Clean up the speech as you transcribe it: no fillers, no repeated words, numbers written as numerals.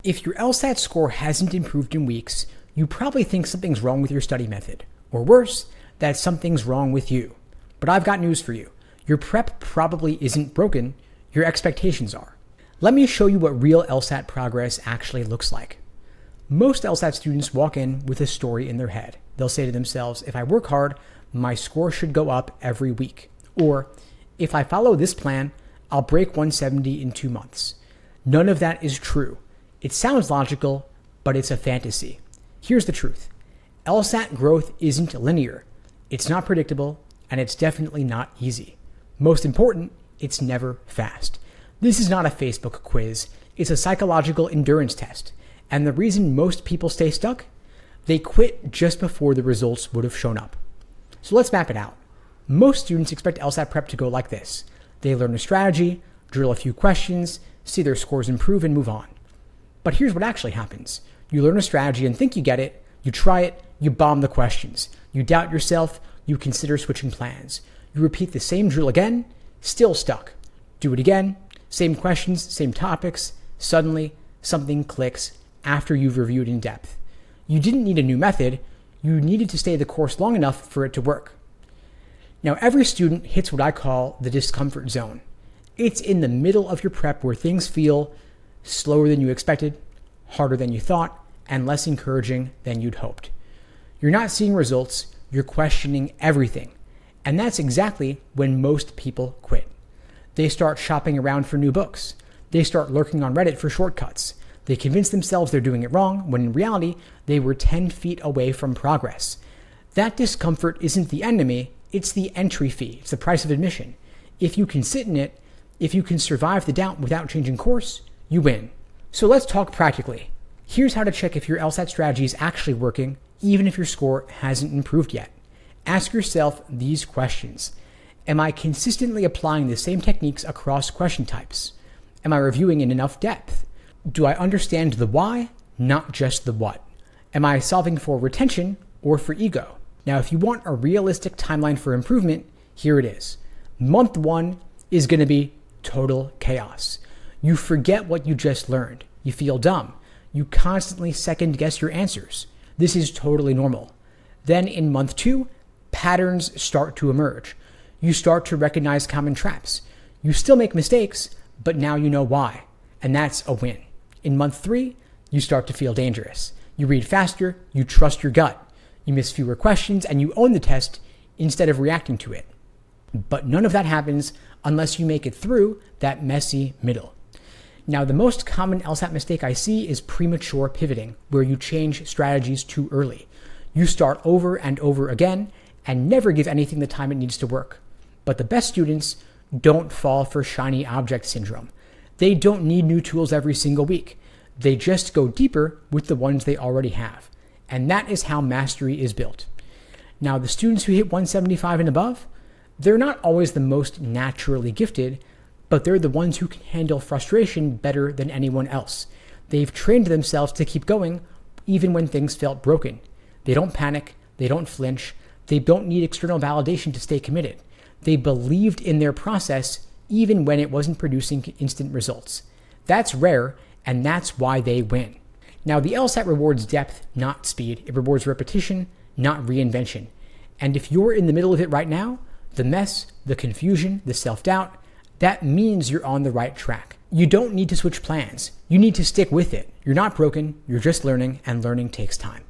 If your LSAT score hasn't improved in weeks, you probably think something's wrong with your study method. Or worse, that something's wrong with you. But I've got news for you. Your prep probably isn't broken, your expectations are. Let me show you what real LSAT progress actually looks like. Most LSAT students walk in with a story in their head. They'll say to themselves, if I work hard, my score should go up every week. Or, if I follow this plan, I'll break 170 in 2 months. None of that is true. It sounds logical, but it's a fantasy. Here's the truth. LSAT growth isn't linear. It's not predictable, and it's definitely not easy. Most important, it's never fast. This is not a Facebook quiz. It's a psychological endurance test. And the reason most people stay stuck? They quit just before the results would have shown up. So let's map it out. Most students expect LSAT prep to go like this. They learn a strategy, drill a few questions, see their scores improve, and move on. But here's what actually happens. You learn a strategy and think you get it, you try it, you bomb the questions. You doubt yourself, you consider switching plans. You repeat the same drill again, still stuck. Do it again, same questions, same topics. Suddenly, something clicks after you've reviewed in depth. You didn't need a new method, you needed to stay the course long enough for it to work. Now, every student hits what I call the discomfort zone. It's in the middle of your prep where things feel slower than you expected, harder than you thought, and less encouraging than you'd hoped. You're not seeing results, you're questioning everything. And that's exactly when most people quit. They start shopping around for new books. They start lurking on Reddit for shortcuts. They convince themselves they're doing it wrong, when in reality, they were 10 feet away from progress. That discomfort isn't the enemy, it's the entry fee. It's the price of admission. If you can sit in it, if you can survive the doubt without changing course, you win. So let's talk practically. Here's how to check if your LSAT strategy is actually working, even if your score hasn't improved yet. Ask yourself these questions. Am I consistently applying the same techniques across question types? Am I reviewing in enough depth? Do I understand the why, not just the what? Am I solving for retention or for ego? Now, if you want a realistic timeline for improvement, here it is. Month 1 is going to be total chaos. You forget what you just learned. You feel dumb. You constantly second guess your answers. This is totally normal. Then in month 2, patterns start to emerge. You start to recognize common traps. You still make mistakes, but now you know why. And that's a win. In month 3, you start to feel dangerous. You read faster, you trust your gut. You miss fewer questions, and you own the test instead of reacting to it. But none of that happens unless you make it through that messy middle. Now, the most common LSAT mistake I see is premature pivoting, where you change strategies too early. You start over and over again and never give anything the time it needs to work. But the best students don't fall for shiny object syndrome. They don't need new tools every single week. They just go deeper with the ones they already have. And that is how mastery is built. Now, the students who hit 175 and above, they're not always the most naturally gifted, but they're the ones who can handle frustration better than anyone else. They've trained themselves to keep going even when things felt broken. They don't panic, they don't flinch, they don't need external validation to stay committed. They believed in their process even when it wasn't producing instant results. That's rare, and that's why they win. Now, the LSAT rewards depth, not speed. It rewards repetition, not reinvention. And if you're in the middle of it right now, the mess, the confusion, the self-doubt, that means you're on the right track. You don't need to switch plans. You need to stick with it. You're not broken, you're just learning, and learning takes time.